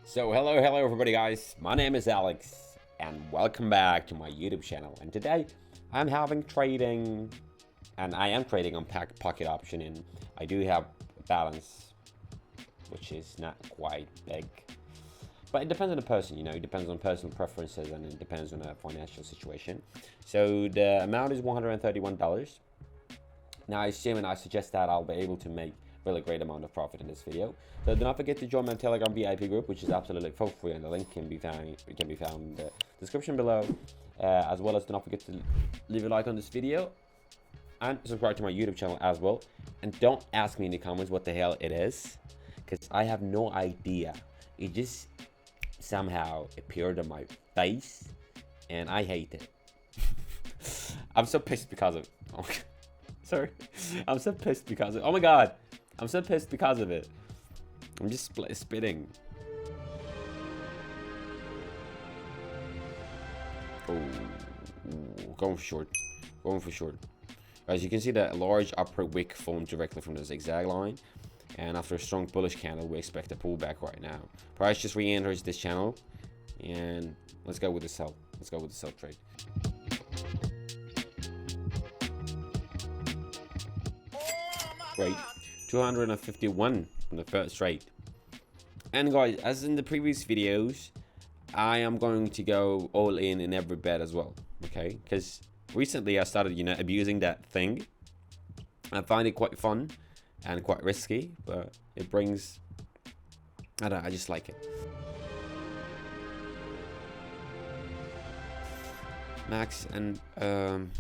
So hello everybody guys, my name is Alex and welcome back to my YouTube channel. And today I'm having trading, and I am trading on pocket option, and I do have a balance which is not quite big, but it depends on the person, you know, it depends on personal preferences and it depends on the financial situation. So the amount is $131. Now I assume and I suggest that I'll be able to make really great amount of profit in this video. So do not forget to join my Telegram VIP group, which is absolutely for free, and the link can be found in the description below. As well as do not forget to leave a like on this video and subscribe to my YouTube channel as well. And don't ask me in the comments what the hell it is, because I have no idea. It just somehow appeared on my face and I hate it. I'm so pissed because of it. Sorry, I'm so pissed because of it. Oh my god, I'm so pissed because of it. I'm just spitting. Oh, going for short. Going for short. As you can see, that large upward wick formed directly from the zigzag line. And after a strong bullish candle, we expect a pullback right now. Price just re-enters this channel. And let's go with the sell. Let's go with the sell trade. Great. 251 from the first trade. And guys, as in the previous videos, I am going to go all in every bet as well, okay? Because recently I started, you know, abusing that thing. I find it quite fun and quite risky, but it brings, I don't know, I just like it. Max, and I'm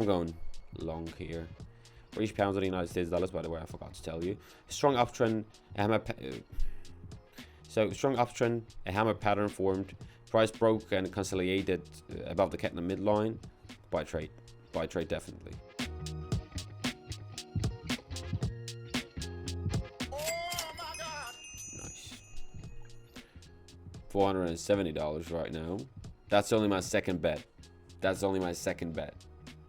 going long here. British pounds are the United States dollars, by the way, I forgot to tell you. Strong uptrend, a hammer strong uptrend, a hammer pattern formed. Price broke and consolidated above the candle midline. Buy trade definitely. Nice. $470 right now. That's only my second bet.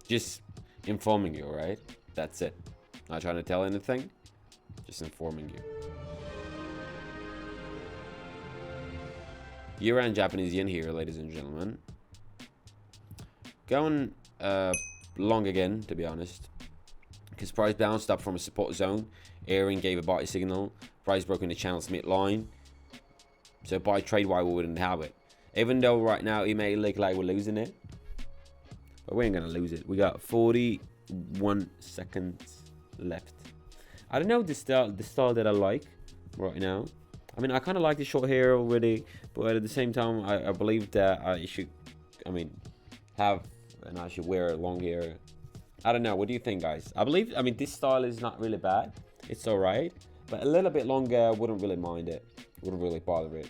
Just informing you, right? That's it. Not trying to tell anything, just informing you. Euro and Japanese yen here, ladies and gentlemen. Going long again, to be honest, because price bounced up from a support zone. Aroon gave a buy signal. Price broke in the channel's midline. So buy trade why we wouldn't have it. Even though right now it may look like we're losing it, but we ain't gonna lose it. We got 41 seconds left. I don't know the style that I like right now. I mean, I kind of like the short hair already, but at the same time, I believe that I should, have and I should wear long hair. I don't know. What do you think, guys? I mean, this style is not really bad. It's all right, but a little bit longer, I wouldn't really mind it. Wouldn't really bother it.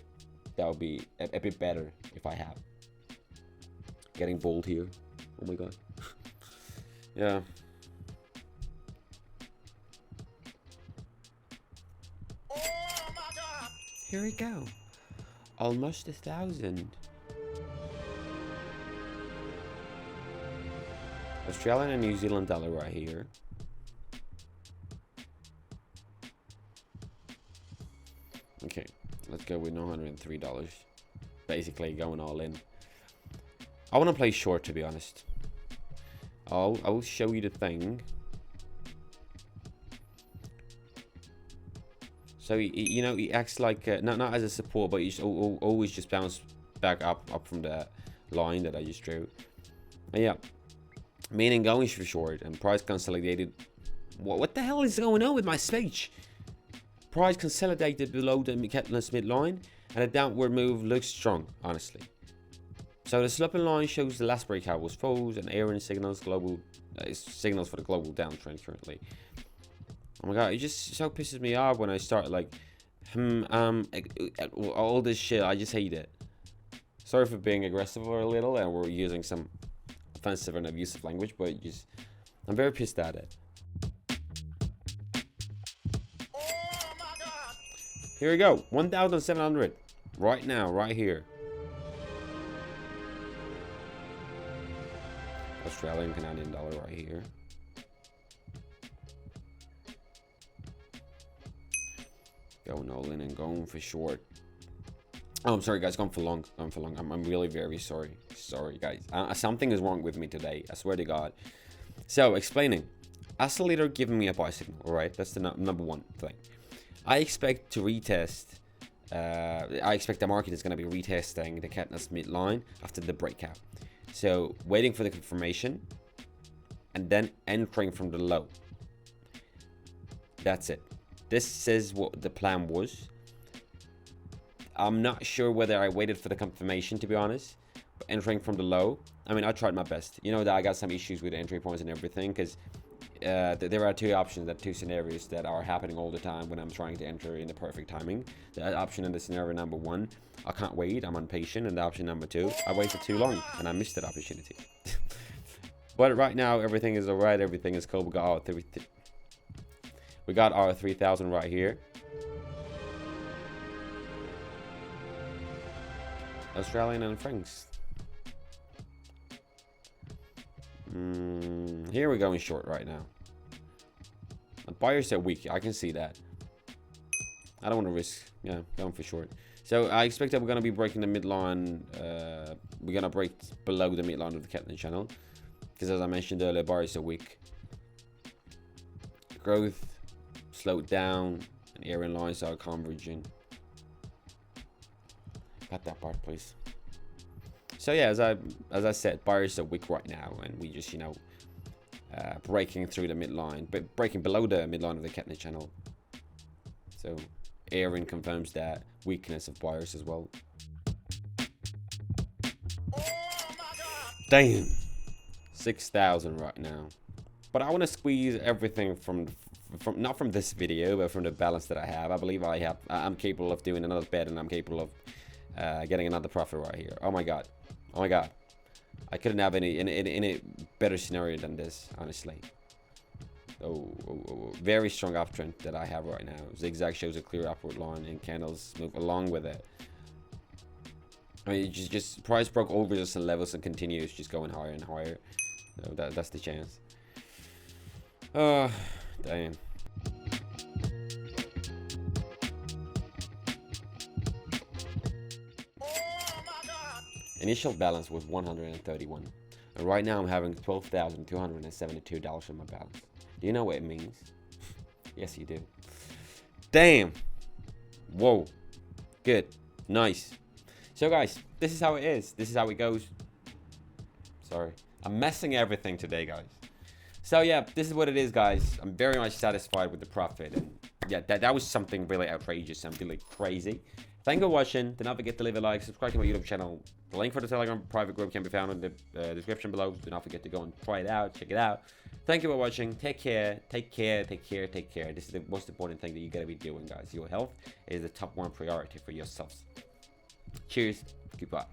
That would be a bit better if I have. Getting bold here. Oh my god. Yeah. Here we go. Almost 1,000. Australian and New Zealand dollar right here. Okay, let's go with $903. Basically going all in. I want to play short, to be honest. I will show you the thing. So you know, he acts like not as a support, but he's always just bounce back up from the line that I just drew. And yeah, meaning going for short, and price consolidated. What the hell is going on with my speech? Price consolidated below the candle's midline, and a downward move looks strong, honestly. So the sloping line shows the last breakout was false, and Aroon signals signals for the global downtrend currently. Oh my god, it just so pisses me off when I start like, all this shit. I just hate it. Sorry for being aggressive a little, and we're using some offensive and abusive language, but I'm very pissed at it. Here we go, 1,700 right now, right here. Australian Canadian dollar right here. Going all in and going for short. Oh, I'm sorry, guys. Going for long. Going for long. I'm really very sorry. Sorry, guys. Something is wrong with me today. I swear to God. So, explaining. Oscillator giving me a buy signal. All right, that's the number one thing. I expect to retest. I expect the market is going to be retesting the Katniss midline after the breakout. So, waiting for the confirmation, and then entering from the low. That's it. This is what the plan was. I'm not sure whether I waited for the confirmation, to be honest. But entering from the low, I mean, I tried my best. You know that I got some issues with entry points and everything, because there are two options, two scenarios that are happening all the time when I'm trying to enter in the perfect timing. The option in the scenario number one, I can't wait, I'm impatient. And the option number two, I waited too long and I missed that opportunity. But right now, everything is alright, everything is cool. We got our 3,000 right here. Australian and francs. Here we're going short right now. The buyers are weak. I can see that. I don't want to risk. Yeah, going for short. So I expect that we're going to be breaking the midline. We're going to break below the midline of the Katniss channel. Because as I mentioned earlier, buyers are weak. Growth slowed down. And Aroon lines are converging. Got that part, please. So yeah, as I said, buyers are weak right now, and we just, you know, breaking through the midline, but breaking below the midline of the Katniss channel. So Aroon confirms that weakness of buyers as well. Damn, 6,000 right now. But I want to squeeze everything from not from this video, but from the balance that I have. I believe I'm capable of doing another bet, and I'm capable of getting another profit right here. Oh my god. Oh my god. I couldn't have any better scenario than this, honestly. Very strong uptrend that I have right now. Zigzag shows a clear upward line and candles move along with it. I mean, just price broke over just some levels and continues just going higher and higher. So that's the chance. Damn. Initial balance was 131, and right now I'm having $12,272 in my balance. Do you know what it means? Yes, you do. Damn. Whoa. Good. Nice. So guys, this is how it is. This is how it goes. Sorry, I'm messing everything today, guys. So yeah, this is what it is, guys. I'm very much satisfied with the profit, and yeah, that was something really outrageous and really crazy. Thank you for watching. Do not forget to leave a like, subscribe to my YouTube channel. The link for the Telegram private group can be found in the description below. Do not forget to go and try it out, check it out. Thank you for watching. Take care, take care, take care, take care. This is the most important thing that you gotta be doing, guys. Your health is the top one priority for yourselves. Cheers. Goodbye.